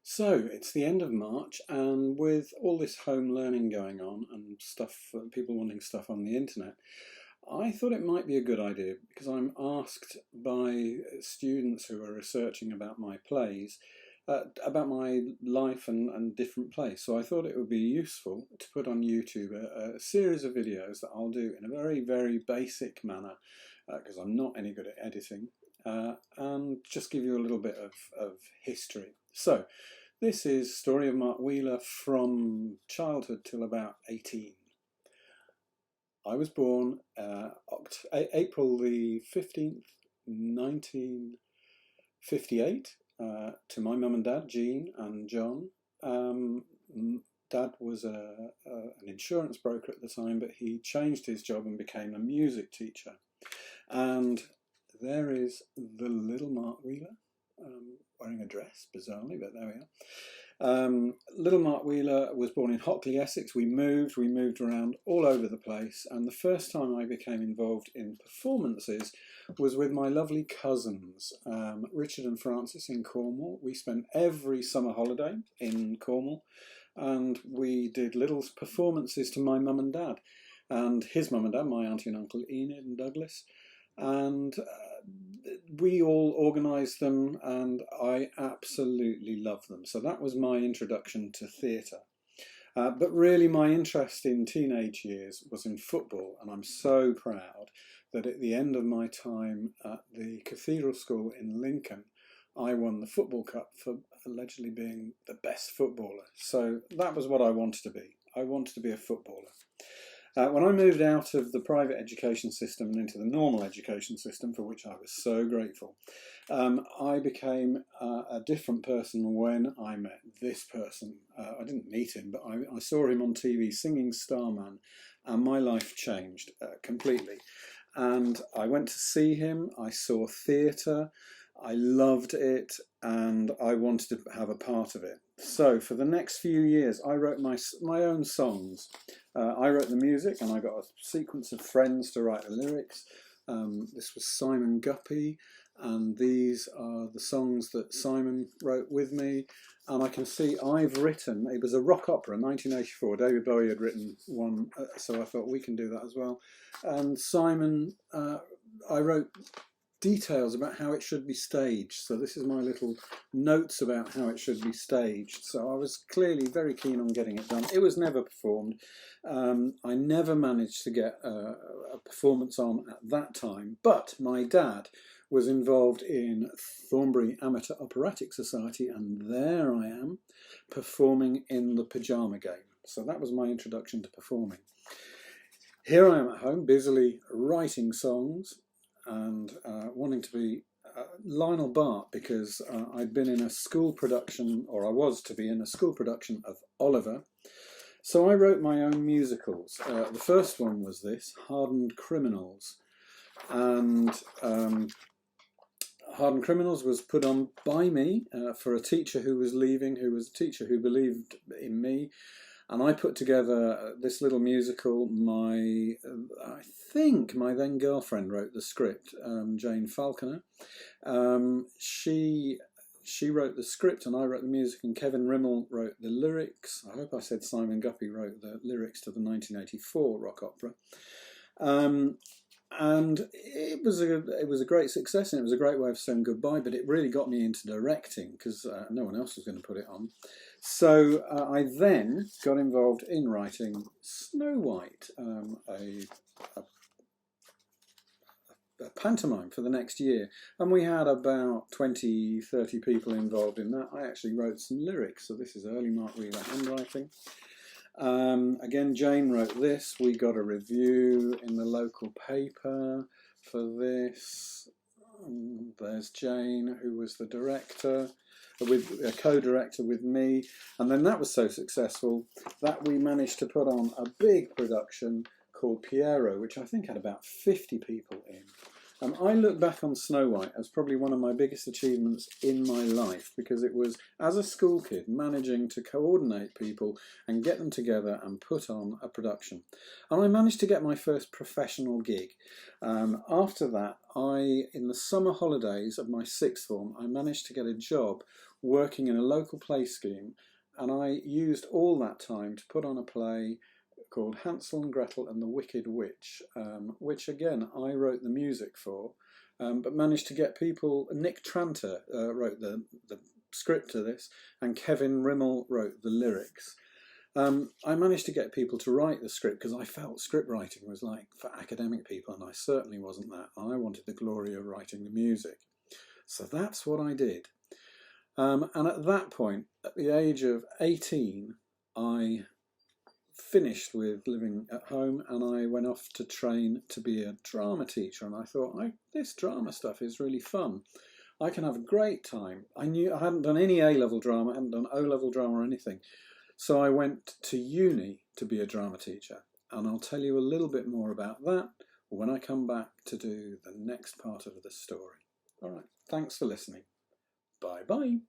So it's the end of March, and with all this home learning going on and stuff, people wanting stuff on the internet, I thought it might be a good idea because I'm asked by students who are researching about my plays, about my life and different plays. So I thought it would be useful to put on YouTube a series of videos that I'll do in a very, very basic manner because I'm not any good at editing. And just give you a little bit of history. So, this is Story of Mark Wheeler from childhood till about 18. I was born April the 15th, 1958, to my mum and dad, Jean and John. Dad was an insurance broker at the time, but he changed his job and became a music teacher. And there is the little Mark Wheeler, wearing a dress, bizarrely, but there we are. Little Mark Wheeler was born in Hockley, Essex. We moved around all over the place, and the first time I became involved in performances was with my lovely cousins, Richard and Francis in Cornwall. We spent every summer holiday in Cornwall, and we did little performances to my mum and dad, and his mum and dad, my auntie and uncle Enid and Douglas, and we all organised them, and I absolutely loved them. So that was my introduction to theatre. But really my interest in teenage years was in football, and I'm so proud that at the end of my time at the Cathedral School in Lincoln, I won the Football Cup for allegedly being the best footballer. So that was what I wanted to be. I wanted to be a footballer. When I moved out of the private education system and into the normal education system, for which I was so grateful, I became a different person when I met this person. I didn't meet him, but I saw him on TV singing Starman, and my life changed completely. And I went to see him, I saw theatre, I loved it, and I wanted to have a part of it. So for the next few years, I wrote my own songs. I wrote the music, and I got a sequence of friends to write the lyrics. This was Simon Guppy, and these are the songs that Simon wrote with me. And I can see I've written, it was a rock opera, 1984. David Bowie had written one, so I thought we can do that as well. And Simon, I wrote details about how it should be staged. So this is my little notes about how it should be staged. So I was clearly very keen on getting it done. It was never performed. I never managed to get a performance on at that time, but my dad was involved in Thornbury Amateur Operatic Society, and there I am performing in the Pyjama Game. So that was my introduction to performing. Here I am at home busily writing songs and wanting to be Lionel Bart, because I'd been in a school production, or I was to be in a school production of Oliver. So I wrote my own musicals. The first one was this, Hardened Criminals. And Hardened Criminals was put on by me for a teacher who was leaving, who was a teacher who believed in me. And I put together this little musical. I think my then girlfriend wrote the script, Jane Falconer. She wrote the script and I wrote the music, and Kevin Rimmel wrote the lyrics. I hope I said Simon Guppy wrote the lyrics to the 1984 rock opera. And it was a great success, and it was a great way of saying goodbye, but it really got me into directing because no one else was going to put it on. So I then got involved in writing Snow White, a pantomime for the next year, and we had about 20-30 people involved in that. I actually wrote some lyrics, so this is early Mark Wheeler handwriting. Again, Jane wrote this. We got a review in the local paper for this. There's Jane, who was the director, with a co-director with me, and then that was so successful that we managed to put on a big production called Piero, which I think had about 50 people in. I look back on Snow White as probably one of my biggest achievements in my life, because it was, as a school kid, managing to coordinate people and get them together and put on a production. And I managed to get my first professional gig. After that, in the summer holidays of my sixth form, I managed to get a job working in a local play scheme, and I used all that time to put on a play called Hansel and Gretel and the Wicked Witch, which again I wrote the music for, but managed to get people. Nick Tranter wrote the script to this, and Kevin Rimmel wrote the lyrics. I managed to get people to write the script because I felt script writing was like for academic people, and I certainly wasn't that. I wanted the glory of writing the music. So that's what I did. And at that point, at the age of 18, I finished with living at home and I went off to train to be a drama teacher. And I thought, this drama stuff is really fun. I can have a great time. I knew I hadn't done any A-level drama, I hadn't done O-level drama or anything. So I went to uni to be a drama teacher. And I'll tell you a little bit more about that when I come back to do the next part of the story. All right, thanks for listening. Bye-bye.